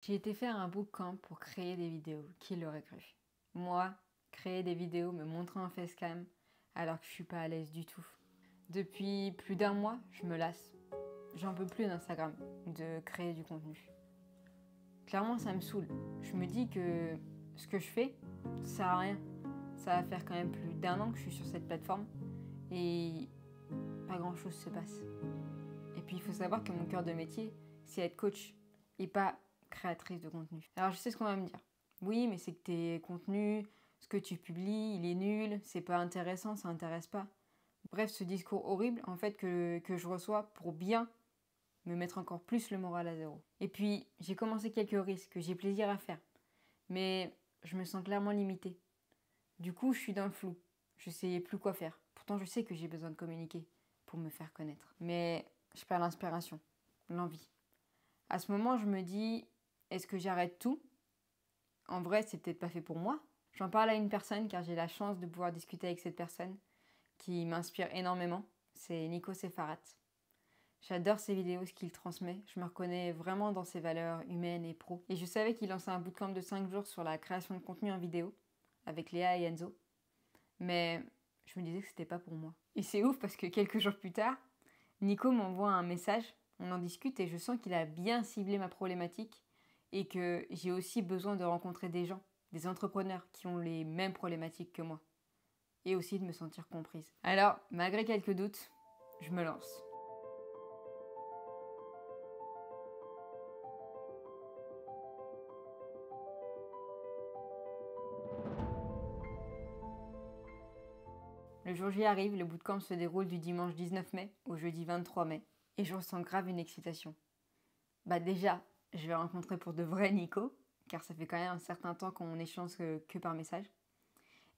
J'ai été faire un bootcamp pour créer des vidéos, qui l'aurait cru? Moi, créer des vidéos, me montrer en facecam, alors que je suis pas à l'aise du tout. Depuis plus d'un mois, je me lasse. J'en peux plus d'Instagram, de créer du contenu. Clairement, ça me saoule. Je me dis que ce que je fais, ça sert à rien. Ça va faire quand même plus d'un an que je suis sur cette plateforme et pas grand chose se passe. Et puis il faut savoir que mon cœur de métier, c'est être coach et pas créatrice de contenu. Alors je sais ce qu'on va me dire. Oui, mais c'est que tes contenus, ce que tu publies, il est nul, c'est pas intéressant, ça intéresse pas. Bref, ce discours horrible en fait que je reçois pour bien me mettre encore plus le moral à zéro. Et puis j'ai commencé quelques risques que j'ai plaisir à faire, mais je me sens clairement limitée. Du coup, je suis dans le flou. Je sais plus quoi faire. Pourtant, je sais que j'ai besoin de communiquer pour me faire connaître. Mais je perds l'inspiration, l'envie. À ce moment, je me dis, est-ce que j'arrête tout? En vrai, c'est peut-être pas fait pour moi. J'en parle à une personne car j'ai la chance de pouvoir discuter avec cette personne qui m'inspire énormément. C'est Nico Sefarat. J'adore ses vidéos, ce qu'il transmet. Je me reconnais vraiment dans ses valeurs humaines et pro. Et je savais qu'il lançait un bootcamp de 5 jours sur la création de contenu en vidéo avec Léa et Enzo. Mais je me disais que c'était pas pour moi. Et c'est ouf parce que quelques jours plus tard, Nico m'envoie un message, on en discute et je sens qu'il a bien ciblé ma problématique et que j'ai aussi besoin de rencontrer des gens, des entrepreneurs qui ont les mêmes problématiques que moi. Et aussi de me sentir comprise. Alors, malgré quelques doutes, je me lance. Le jour J arrive, le bootcamp se déroule du dimanche 19 mai au jeudi 23 mai et je ressens grave une excitation. Déjà, je vais rencontrer pour de vrai Nico, car ça fait quand même un certain temps qu'on échange que par message.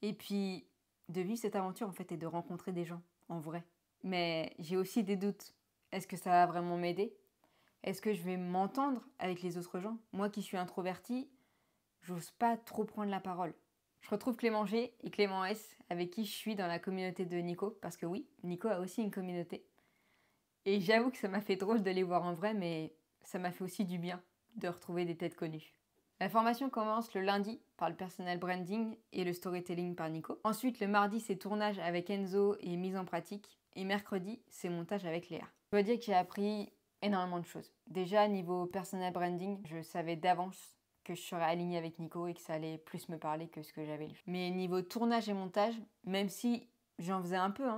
Et puis, de vivre cette aventure en fait et de rencontrer des gens, en vrai. Mais j'ai aussi des doutes. Est-ce que ça va vraiment m'aider? Est-ce que je vais m'entendre avec les autres gens? Moi qui suis introvertie, j'ose pas trop prendre la parole. Je retrouve Clément G et Clément S, avec qui je suis dans la communauté de Nico, parce que oui, Nico a aussi une communauté. Et j'avoue que ça m'a fait drôle de les voir en vrai, mais ça m'a fait aussi du bien de retrouver des têtes connues. La formation commence le lundi par le personal branding et le storytelling par Nico. Ensuite, le mardi, c'est tournage avec Enzo et mise en pratique. Et mercredi, c'est montage avec Léa. Je dois dire que j'ai appris énormément de choses. Déjà, niveau personal branding, je savais d'avance que je serais alignée avec Nico et que ça allait plus me parler que ce que j'avais lu. Mais niveau tournage et montage, même si j'en faisais un peu,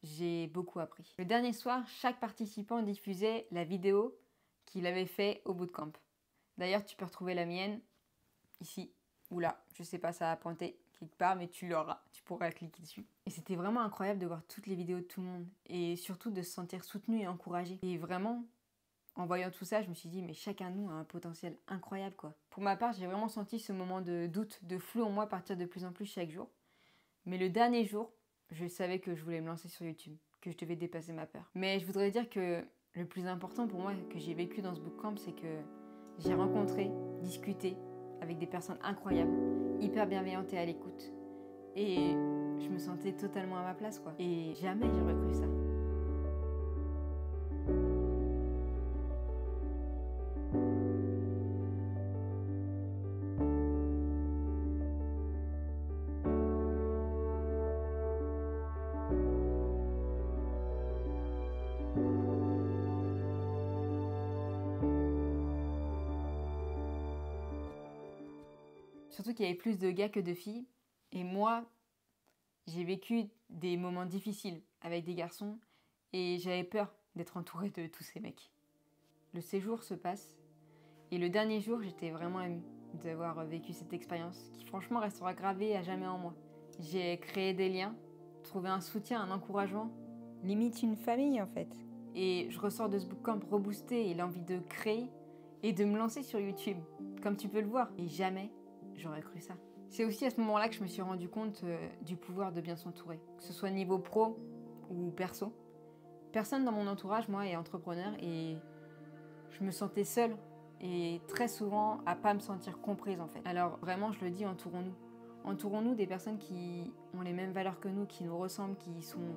j'ai beaucoup appris. Le dernier soir, chaque participant diffusait la vidéo qu'il avait fait au bootcamp. D'ailleurs, tu peux retrouver la mienne ici ou là. Je sais pas, ça a pointé quelque part, mais tu l'auras. Tu pourras cliquer dessus. Et c'était vraiment incroyable de voir toutes les vidéos de tout le monde et surtout de se sentir soutenu et encouragé. Et vraiment, en voyant tout ça, je me suis dit, mais chacun de nous a un potentiel incroyable, quoi. Pour ma part, j'ai vraiment senti ce moment de doute, de flou en moi partir de plus en plus chaque jour. Mais le dernier jour, je savais que je voulais me lancer sur YouTube, que je devais dépasser ma peur. Mais je voudrais dire que le plus important pour moi que j'ai vécu dans ce bootcamp, c'est que j'ai rencontré, discuté avec des personnes incroyables, hyper bienveillantes et à l'écoute. Et je me sentais totalement à ma place, quoi. Et jamais j'aurais cru ça. Surtout qu'il y avait plus de gars que de filles. Et moi, j'ai vécu des moments difficiles avec des garçons et j'avais peur d'être entourée de tous ces mecs. Le séjour se passe et le dernier jour, j'étais vraiment émue d'avoir vécu cette expérience qui franchement restera gravée à jamais en moi. J'ai créé des liens, trouvé un soutien, un encouragement, limite une famille en fait. Et je ressors de ce bootcamp reboosté et l'envie de créer et de me lancer sur YouTube, comme tu peux le voir. Et jamais j'aurais cru ça. C'est aussi à ce moment-là que je me suis rendu compte du pouvoir de bien s'entourer, que ce soit niveau pro ou perso. Personne dans mon entourage, moi, est entrepreneur et je me sentais seule et très souvent à pas me sentir comprise en fait. Alors vraiment, je le dis, entourons-nous. Entourons-nous des personnes qui ont les mêmes valeurs que nous, qui nous ressemblent, qui sont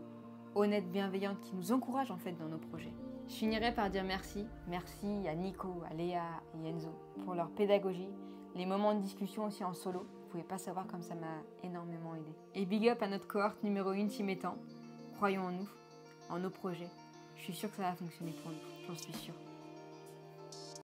honnêtes, bienveillantes, qui nous encouragent en fait dans nos projets. Je finirai par dire merci. Merci à Nico, à Léa et Enzo pour leur pédagogie, les moments de discussion aussi en solo. Vous pouvez pas savoir comme ça m'a énormément aidé. Et big up à notre cohorte numéro 1 s'y mettant. Croyons en nous, en nos projets. Je suis sûre que ça va fonctionner pour nous, j'en suis sûre.